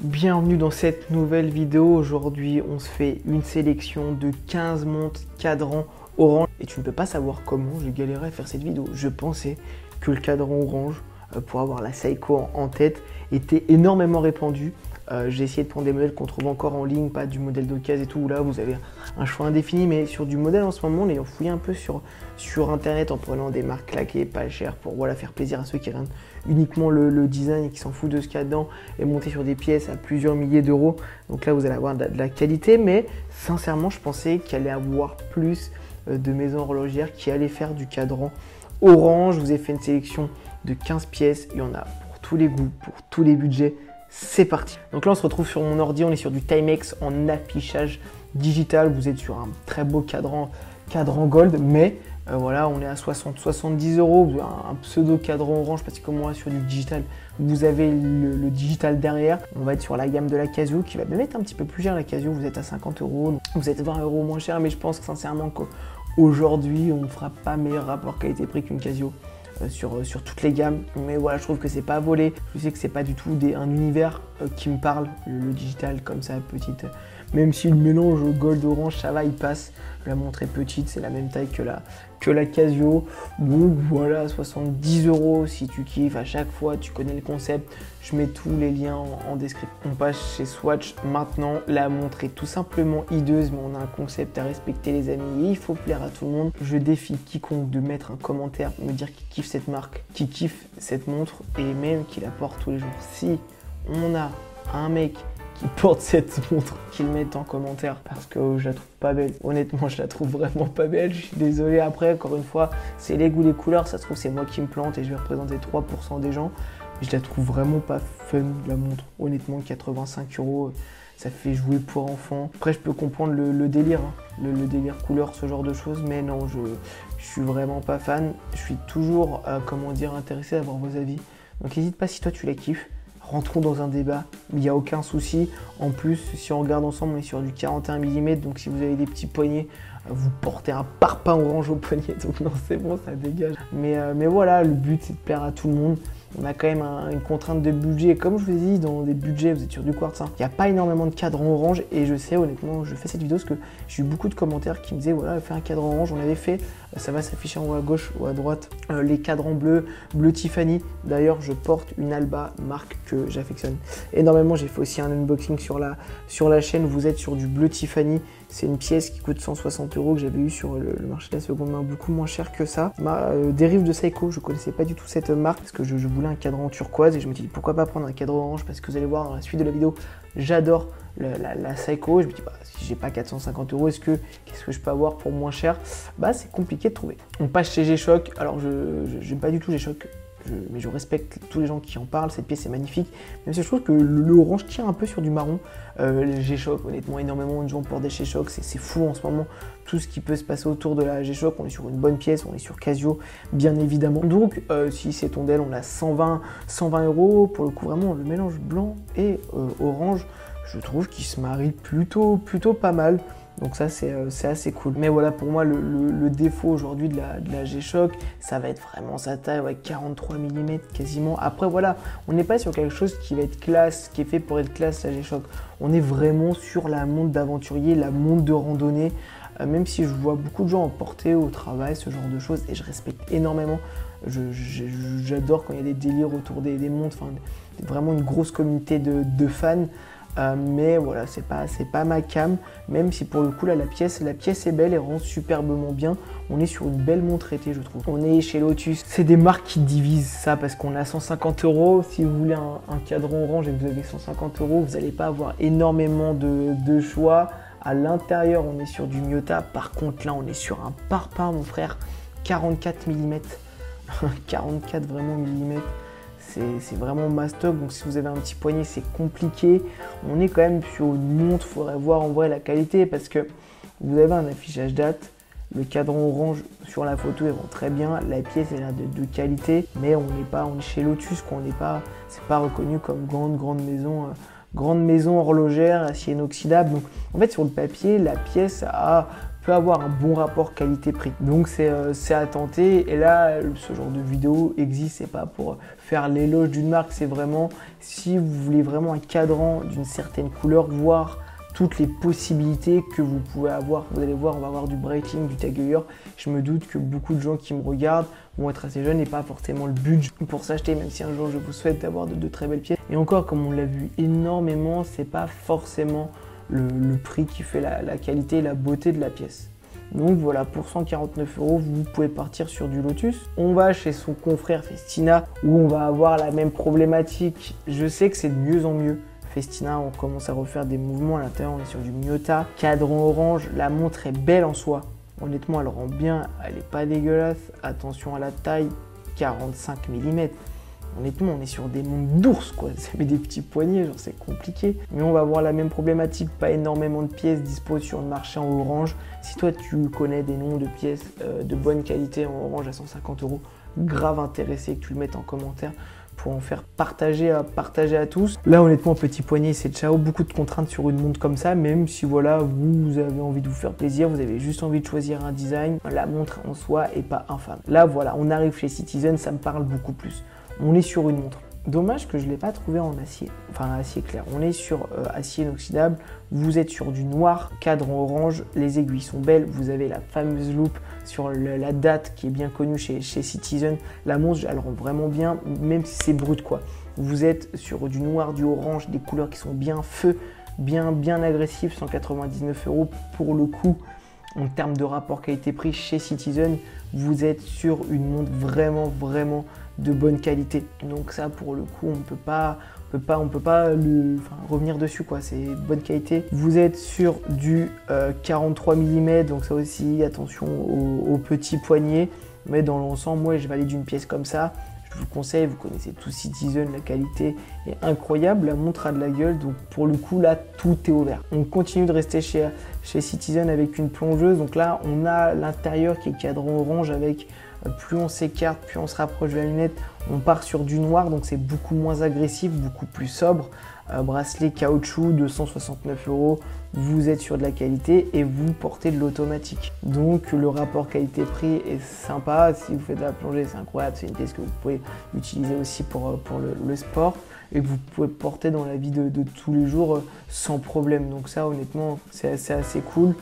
Bienvenue dans cette nouvelle vidéo. Aujourd'hui, on se fait une sélection de 15 montres cadran orange. Et tu ne peux pas savoir comment j'ai galéré à faire cette vidéo. Je pensais que le cadran orange, pour avoir la Seiko en tête, était énormément répandu. J'ai essayé de prendre des modèles qu'on trouve encore en ligne, pas du modèle d'occasion et tout, où là vous avez un choix indéfini, mais sur du modèle en ce moment, en ayant fouillé un peu sur internet, en prenant des marques claquées, pas chères, pour voilà, faire plaisir à ceux qui regardent uniquement le design et qui s'en foutent de ce qu'il y a dedans, et monter sur des pièces à plusieurs milliers d'euros. Donc là vous allez avoir de la qualité, mais sincèrement je pensais qu'il allait avoir plus de maisons horlogères qui allaient faire du cadran orange. Je vous ai fait une sélection de 15 pièces, il y en a pour tous les goûts, pour tous les budgets. C'est parti. Donc là on se retrouve sur mon ordi, on est sur du Timex en affichage digital. Vous êtes sur un très beau cadran gold, mais voilà, on est à 70 euros. Un pseudo cadran orange, parce que comme moi sur du digital, vous avez le digital derrière. On va être sur la gamme de la Casio qui va même être un petit peu plus cher. La Casio, vous êtes à 50 euros, vous êtes 20 euros moins cher, mais je pense sincèrement qu'aujourd'hui on ne fera pas meilleur rapport qualité-prix qu'une Casio. Sur toutes les gammes, mais voilà, je trouve que c'est pas volé. Je sais que c'est pas du tout un univers qui me parle, le digital comme ça, petite. Même si le mélange gold orange, ça va, il passe. La montre est petite, c'est la même taille que la Casio. Donc voilà, 70 euros si tu kiffes. À chaque fois, tu connais le concept. Je mets tous les liens en description. On passe chez Swatch maintenant. La montre est tout simplement hideuse, mais on a un concept à respecter, les amis. Et il faut plaire à tout le monde. Je défie quiconque de mettre un commentaire, me dire qu'il kiffe cette marque, qu'il kiffe cette montre et même qu'il la porte tous les jours. Si on a un mec qui porte cette montre, qu'il mette en commentaire, parce que je la trouve pas belle. Honnêtement, je la trouve vraiment pas belle. Je suis désolé. Après, encore une fois, c'est les goûts, les couleurs. Ça se trouve, c'est moi qui me plante et je vais représenter 3% des gens. Mais je la trouve vraiment pas fun, la montre. Honnêtement, 85 euros, ça fait jouer pour enfants. Après, je peux comprendre le délire, hein. Le délire couleur, ce genre de choses. Mais non, je suis vraiment pas fan. Je suis toujours, comment dire, intéressé à avoir vos avis. Donc, n'hésite pas si toi, tu la kiffes. Rentrons dans un débat, il n'y a aucun souci. En plus, si on regarde ensemble, on est sur du 41 mm, donc si vous avez des petits poignets, vous portez un parpaing orange au poignet, donc non, c'est bon, ça dégage. Mais voilà, le but, c'est de plaire à tout le monde. On a quand même une contrainte de budget. Comme je vous ai dit, dans des budgets, vous êtes sur du quartz. Il n'y a pas énormément de cadrans orange. Et je sais, honnêtement, je fais cette vidéo parce que j'ai eu beaucoup de commentaires qui me disaient, voilà, fais un cadran orange. On avait fait, ça va s'afficher en haut à gauche ou à droite, les cadrans bleus, bleu Tiffany. D'ailleurs, je porte une Alba, marque que j'affectionne énormément. J'ai fait aussi un unboxing sur la chaîne. Vous êtes sur du bleu Tiffany. C'est une pièce qui coûte 160 euros que j'avais eu sur le marché de la seconde main, beaucoup moins cher que ça. Dérive de Seiko, je connaissais pas du tout cette marque parce que je voulais un cadran turquoise et je me dis pourquoi pas prendre un cadran orange, parce que vous allez voir dans la suite de la vidéo, j'adore la Seiko. Je me dis si j'ai pas 450 euros, qu'est-ce que je peux avoir pour moins cher? C'est compliqué de trouver. On passe chez G-Shock. Alors je n'aime pas du tout G-Shock. Mais je respecte tous les gens qui en parlent, cette pièce est magnifique, même si je trouve que le orange tire un peu sur du marron. G-Shock, honnêtement, énormément de gens portent des G-Shock, c'est fou en ce moment, tout ce qui peut se passer autour de la G-Shock. On est sur une bonne pièce, on est sur Casio, bien évidemment. Donc, si c'est ton DEL, on a 120 euros. Pour le coup, vraiment, le mélange blanc et orange, je trouve qu'il se marie plutôt pas mal. Donc ça, c'est assez cool. Mais voilà, pour moi, le défaut aujourd'hui de la G-Shock, ça va être vraiment sa taille, ouais, 43 mm quasiment. Après, voilà, on n'est pas sur quelque chose qui va être classe, qui est fait pour être classe, la G-Shock. On est vraiment sur la montre d'aventurier, la montre de randonnée. Même si je vois beaucoup de gens en porter au travail, ce genre de choses, et je respecte énormément. J'adore quand il y a des délires autour des montres, enfin, vraiment une grosse communauté de fans. Mais voilà, c'est pas ma cam, même si pour le coup là la pièce est belle et rend superbement bien. On est sur une belle montre été, je trouve. On est chez Lotus. C'est des marques qui divisent ça parce qu'on a 150 euros. Si vous voulez un cadran orange et que vous avez 150 euros, vous n'allez pas avoir énormément de choix. À l'intérieur, on est sur du Miyota. Par contre là, on est sur un parpaing, mon frère, 44 mm. 44 vraiment millimètres. C'est vraiment mastoc, donc si vous avez un petit poignet, c'est compliqué. On est quand même sur une montre, il faudrait voir en vrai la qualité parce que vous avez un affichage date. Le cadran orange sur la photo est vraiment très bien, la pièce est de qualité, mais on est chez Lotus, c'est pas reconnu comme grande maison horlogère, acier inoxydable. Donc en fait sur le papier, la pièce a peux avoir un bon rapport qualité-prix. Donc c'est à tenter. Et là, ce genre de vidéo existe, c'est pas pour faire l'éloge d'une marque, c'est vraiment si vous voulez vraiment un cadran d'une certaine couleur, voir toutes les possibilités que vous pouvez avoir. Vous allez voir, on va avoir du breaking, du tagueur. Je me doute que beaucoup de gens qui me regardent vont être assez jeunes et pas forcément le budget pour s'acheter, même si un jour je vous souhaite d'avoir de très belles pièces. Et encore, comme on l'a vu énormément, c'est pas forcément le prix qui fait la qualité et la beauté de la pièce. Donc voilà, pour 149 €, vous pouvez partir sur du Lotus. On va chez son confrère Festina où on va avoir la même problématique. Je sais que c'est de mieux en mieux. Festina, on commence à refaire des mouvements à l'intérieur, on est sur du Miyota. Cadran orange, la montre est belle en soi. Honnêtement, elle rend bien, elle n'est pas dégueulasse. Attention à la taille, 45 mm. Honnêtement, on est sur des montres d'ours, quoi. Ça met des petits poignets, genre c'est compliqué. Mais on va avoir la même problématique, pas énormément de pièces dispo sur le marché en orange. Si toi, tu connais des noms de pièces de bonne qualité en orange à 150 €, grave intéressé que tu le mettes en commentaire pour en faire partager à tous. Là, honnêtement, petit poignet, c'est ciao. Beaucoup de contraintes sur une montre comme ça, même si voilà, vous avez envie de vous faire plaisir, vous avez juste envie de choisir un design, la montre en soi est pas infâme. Là, voilà, on arrive chez Citizen, ça me parle beaucoup plus. On est sur une montre. Dommage que je ne l'ai pas trouvé en acier, enfin acier clair. On est sur acier inoxydable, vous êtes sur du noir, cadran orange, les aiguilles sont belles, vous avez la fameuse loupe sur la date qui est bien connue chez Citizen. La montre, elle rend vraiment bien, même si c'est brut quoi. Vous êtes sur du noir, du orange, des couleurs qui sont bien feu, bien agressifs, 199 € pour le coup. En termes de rapport qualité-prix chez Citizen, vous êtes sur une montre vraiment de bonne qualité. Donc ça, pour le coup, on peut pas revenir dessus quoi. C'est bonne qualité. Vous êtes sur du 43 mm, donc ça aussi, attention aux petits poignets. Mais dans l'ensemble, moi, je valide une pièce comme ça. Je vous conseille, vous connaissez tout Citizen, la qualité est incroyable, la montre a de la gueule, donc pour le coup là tout est ouvert. On continue de rester chez Citizen avec une plongeuse, donc là on a l'intérieur qui est cadran orange avec plus on s'écarte, plus on se rapproche de la lunette, on part sur du noir, donc c'est beaucoup moins agressif, beaucoup plus sobre. Bracelet caoutchouc de 169 €, vous êtes sur de la qualité et vous portez de l'automatique. Donc le rapport qualité-prix est sympa, si vous faites de la plongée c'est incroyable, c'est une pièce que vous pouvez utiliser aussi pour le sport et que vous pouvez porter dans la vie de tous les jours sans problème. Donc ça honnêtement c'est assez cool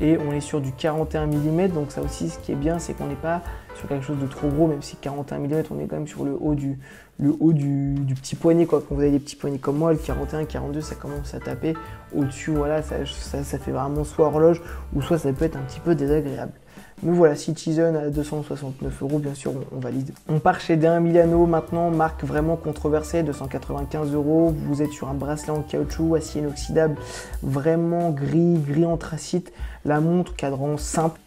et on est sur du 41 mm, donc ça aussi ce qui est bien c'est qu'on n'est pas sur quelque chose de trop gros, même si 41 mm on est quand même sur le haut du petit poignet quoi. Quand vous avez des petits poignets comme moi, le 41, 42 ça commence à taper au-dessus, voilà, ça fait vraiment soit horloge ou soit ça peut être un petit peu désagréable. Mais voilà, Citizen à 269 €, bien sûr, on valide. On part chez D1 Milano maintenant, marque vraiment controversée, 295 €. Vous êtes sur un bracelet en caoutchouc, acier inoxydable, vraiment gris anthracite. La montre, cadran simple,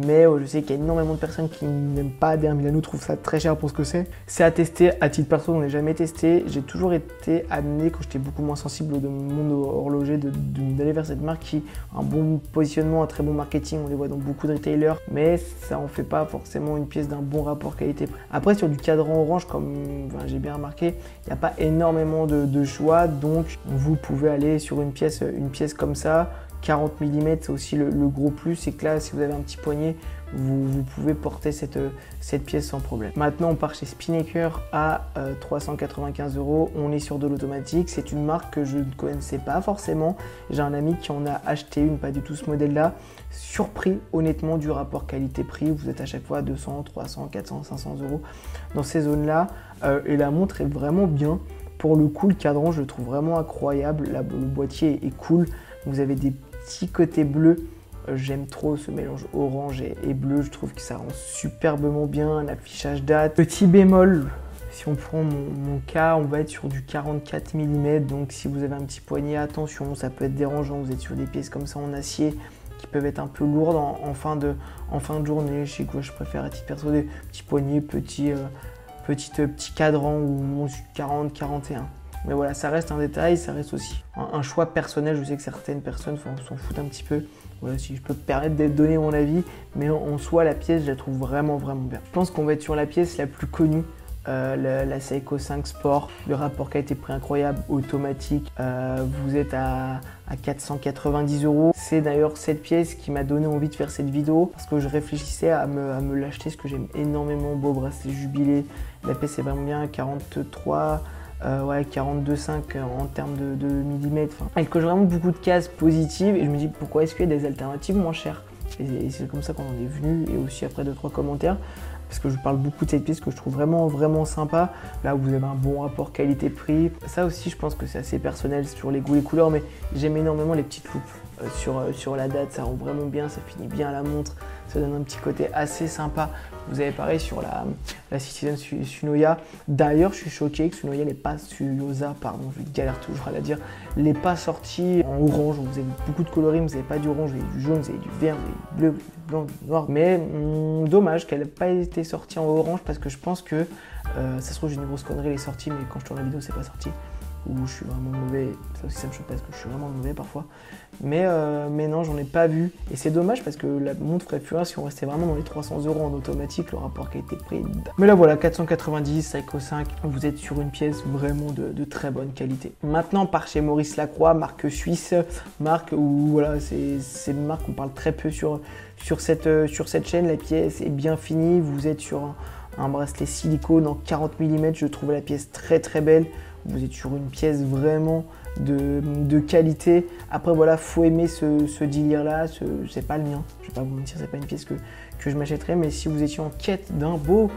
mais je sais qu'il y a énormément de personnes qui n'aiment pas D1 Milano, trouvent ça très cher pour ce que c'est. C'est à tester, à titre perso, on n'a jamais testé. J'ai toujours été amené, quand j'étais beaucoup moins sensible au monde horloger, d'aller vers cette marque qui a un bon positionnement, un très bon marketing. On les voit dans beaucoup de retailers, mais ça en fait pas forcément une pièce d'un bon rapport qualité-prix. Après, sur du cadran orange, comme j'ai bien remarqué, il n'y a pas énormément de choix, donc vous pouvez aller sur une pièce comme ça. 40 mm, c'est aussi le gros plus, c'est que là, si vous avez un petit poignet, vous pouvez porter cette pièce sans problème. Maintenant, on part chez Spinnaker à 395 €. On est sur de l'automatique. C'est une marque que je ne connaissais pas forcément. J'ai un ami qui en a acheté une, pas du tout ce modèle-là. Surpris, honnêtement, du rapport qualité-prix. Vous êtes à chaque fois à 200, 300, 400, 500 € dans ces zones-là. Et la montre est vraiment bien. Pour le coup, le cadran, je le trouve vraiment incroyable. Le boîtier est cool. Vous avez des petits côtés bleus. J'aime trop ce mélange orange et bleu, je trouve que ça rend superbement bien, un affichage date. Petit bémol, si on prend mon cas, on va être sur du 44 mm, donc si vous avez un petit poignet, attention, ça peut être dérangeant, vous êtes sur des pièces comme ça en acier qui peuvent être un peu lourdes en fin de journée. Je sais quoi, je préfère à titre perso des petits poignets, petit cadran ou 40, 41. Mais voilà, ça reste un détail, ça reste aussi un choix personnel. Je sais que certaines personnes s'en foutent un petit peu. Voilà, si je peux me permettre de donner mon avis, mais en soi, la pièce, je la trouve vraiment bien. Je pense qu'on va être sur la pièce la plus connue la Seiko 5 Sport, le rapport qualité-prix incroyable, automatique, vous êtes à 490 €. C'est d'ailleurs cette pièce qui m'a donné envie de faire cette vidéo parce que je réfléchissais à me l'acheter, ce que j'aime énormément, beau bracelet jubilé, la pièce est vraiment bien, 43, ouais, 42,5 en termes de millimètres, elle coche vraiment beaucoup de cases positives et je me dis pourquoi est-ce qu'il y a des alternatives moins chères, et c'est comme ça qu'on en est venu, et aussi après 2-3 commentaires. Parce que je parle beaucoup de cette pièce que je trouve vraiment sympa. Là, vous avez un bon rapport qualité-prix. Ça aussi, je pense que c'est assez personnel sur les goûts et les couleurs, mais j'aime énormément les petites loupes sur la date. Ça rend vraiment bien, ça finit bien à la montre. Ça donne un petit côté assez sympa. Vous avez pareil sur la Citizen Tsunoya. D'ailleurs, je suis choqué que Tsunoya n'est pas Tsuyosa, pardon, je galère toujours à la dire, n'est pas sorti en orange. Vous avez beaucoup de coloris, vous n'avez pas du orange, vous avez du jaune, vous avez du vert, vous avez du bleu, du blanc, du noir. Mais dommage qu'elle n'ait pas été sortie en orange parce que je pense que ça se trouve j'ai une grosse connerie, elle est sortie, mais quand je tourne la vidéo, c'est pas sorti. Ou je suis vraiment mauvais, ça aussi ça me choque parce que je suis vraiment mauvais parfois. Mais non, j'en ai pas vu. Et c'est dommage parce que la montre ferait plus rien si on restait vraiment dans les 300 € en automatique, le rapport qualité-prix. Mais là voilà, 490, Seiko 5, vous êtes sur une pièce vraiment de très bonne qualité. Maintenant, par chez Maurice Lacroix, marque suisse, marque où voilà, c'est une marque qu'on parle très peu sur cette chaîne. La pièce est bien finie, vous êtes sur un bracelet silicone en 40 mm, je trouve la pièce très belle. Vous êtes sur une pièce vraiment de qualité. Après voilà, faut aimer ce délire là, c'est pas le mien, je vais pas vous mentir, c'est pas une pièce que je m'achèterais, mais si vous étiez en quête d'un beau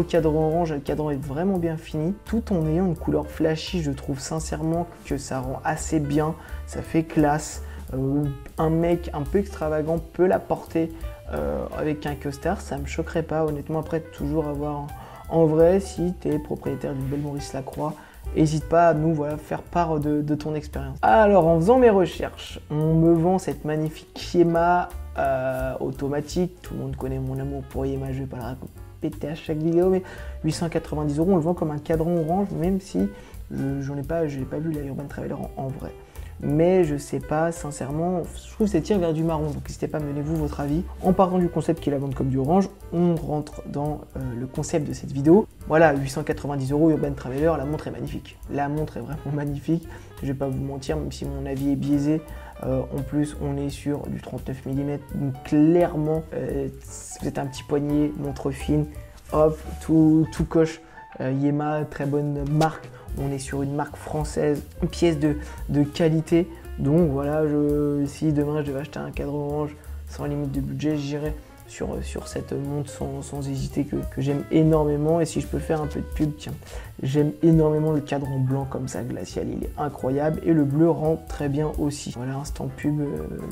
cadran orange, le cadran est vraiment bien fini, tout en ayant une couleur flashy, je trouve sincèrement que ça rend assez bien, ça fait classe. Un mec un peu extravagant peut la porter avec un costard, ça me choquerait pas honnêtement. Après, toujours avoir en vrai, si tu es propriétaire d'une belle Maurice Lacroix, n'hésite pas à nous faire part de ton expérience. Alors, en faisant mes recherches, on me vend cette magnifique Yema automatique. Tout le monde connaît mon amour pour Yema, je vais pas la répéter à chaque vidéo, mais 890 €, on le vend comme un cadran orange, même si je n'ai pas vu la Urban Traveler en vrai. Mais je sais pas, sincèrement, je trouve que ça tire vers du marron, donc n'hésitez pas à me donner vous votre avis. En partant du concept qui est la vente comme du orange, on rentre dans le concept de cette vidéo. Voilà, 890 € Urban Traveler, la montre est magnifique. La montre est vraiment magnifique, je vais pas vous mentir, même si mon avis est biaisé. En plus, on est sur du 39 mm, donc clairement, vous êtes un petit poignet, montre fine, hop, tout coche. Yema, très bonne marque. On est sur une marque française, une pièce de qualité. Donc voilà, si demain je devais acheter un cadran orange sans limite de budget, j'irais sur cette montre sans hésiter que j'aime énormément. Et si je peux faire un peu de pub, tiens, j'aime énormément le cadran blanc comme ça, glacial, il est incroyable. Et le bleu rend très bien aussi. Voilà, instant pub,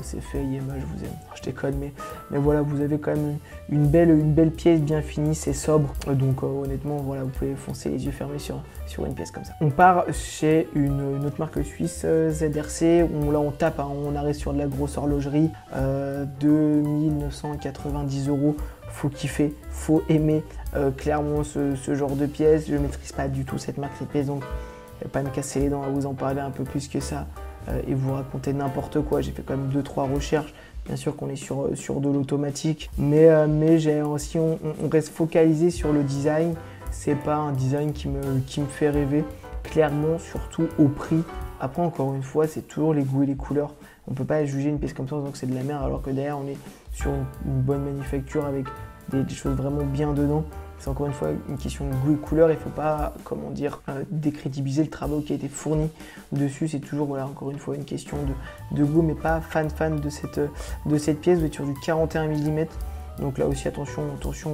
c'est fait, Yema, je vous aime. Je déconne, mais voilà, vous avez quand même une belle pièce bien finie, c'est sobre. Donc honnêtement, voilà, vous pouvez foncer les yeux fermés sur une pièce comme ça. On part chez une autre marque suisse, ZRC. Là, on tape, hein, on arrive sur de la grosse horlogerie, 2990 €. Faut kiffer, faut aimer clairement ce genre de pièces. Je ne maîtrise pas du tout cette marque de pièces, donc je vais pas me casser les dents à vous en parler un peu plus que ça et vous raconter n'importe quoi. J'ai fait quand même 2-3 recherches. Bien sûr qu'on est sur de l'automatique, mais si on reste focalisé sur le design, c'est pas un design qui me fait rêver, clairement, surtout au prix. Après, encore une fois, c'est toujours les goûts et les couleurs. On peut pas juger une pièce comme ça en disant que c'est de la merde, alors que derrière, on est sur une bonne manufacture avec des choses vraiment bien dedans. C'est encore une fois une question de goût et couleur. Il ne faut pas, comment dire, décrédibiliser le travail qui a été fourni dessus. C'est toujours, voilà, encore une fois, une question de goût, mais pas fan de cette pièce. Vous êtes sur du 41 mm. Donc là aussi, attention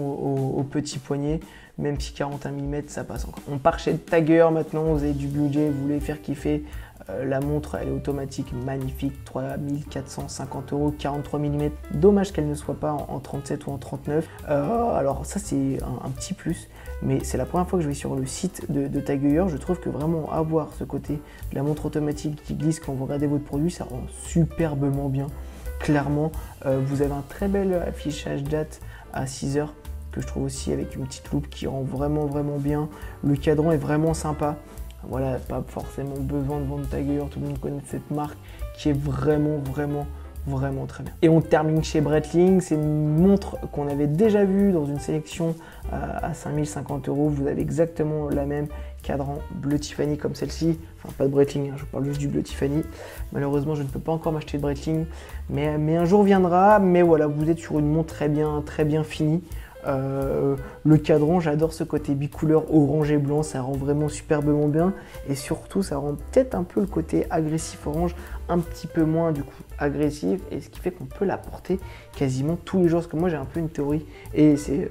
aux petits poignets, même si 41 mm, ça passe encore. On part chez Tagger maintenant, vous avez du budget, vous voulez faire kiffer. La montre, elle est automatique, magnifique, 3450 €, 43 mm. Dommage qu'elle ne soit pas en 37 ou en 39. Alors ça, c'est un petit plus, mais c'est la première fois que je vais sur le site de Tagger. Je trouve que vraiment avoir ce côté de la montre automatique qui glisse quand vous regardez votre produit, ça rend superbement bien. Clairement, vous avez un très bel affichage date à 6 h que je trouve aussi avec une petite loupe qui rend vraiment bien. Le cadran est vraiment sympa. Voilà, pas forcément besoin de vendre Tagger, tout le monde connaît cette marque qui est vraiment vraiment très bien. Et on termine chez Breitling, c'est une montre qu'on avait déjà vue dans une sélection à 5050 €. Vous avez exactement la même, cadran bleu Tiffany comme celle-ci, enfin pas de Breitling, hein, je parle juste du bleu Tiffany. Malheureusement je ne peux pas encore m'acheter de Breitling, mais un jour viendra. Mais voilà, vous êtes sur une montre très bien finie. Le cadran, j'adore ce côté bicouleur orange et blanc, ça rend vraiment superbement bien, et surtout ça rend peut-être un peu le côté agressif orange un petit peu moins du coup agressif, et ce qui fait qu'on peut la porter quasiment tous les jours. Parce que moi j'ai un peu une théorie, et c'est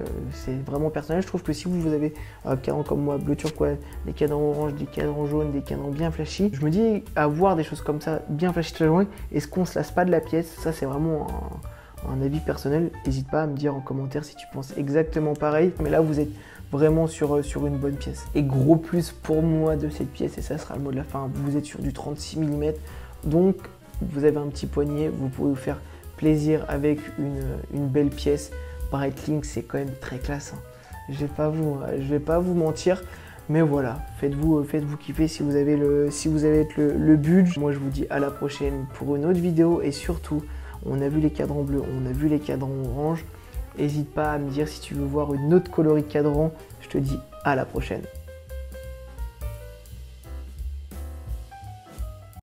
vraiment personnel, je trouve que si vous avez un cadran comme moi, bleu turquoise, des cadrans orange, des cadrans jaunes, des cadrans bien flashy, je me dis avoir des choses comme ça bien flashy toute la journée, est-ce qu'on se lasse pas de la pièce? Ça c'est vraiment un avis personnel. N'hésite pas à me dire en commentaire si tu penses exactement pareil, mais là vous êtes vraiment sur une bonne pièce. Et gros plus pour moi de cette pièce, et ça sera le mot de la fin, vous êtes sur du 36 mm, donc vous avez un petit poignet, vous pouvez vous faire plaisir avec une belle pièce. Breitling, c'est quand même très classe, hein. Je vais pas vous mentir, mais voilà, faites-vous kiffer si vous avez le budget. Moi je vous dis à la prochaine pour une autre vidéo, et surtout, on a vu les cadrans bleus, on a vu les cadrans orange. N'hésite pas à me dire si tu veux voir une autre coloris de cadran. Je te dis à la prochaine.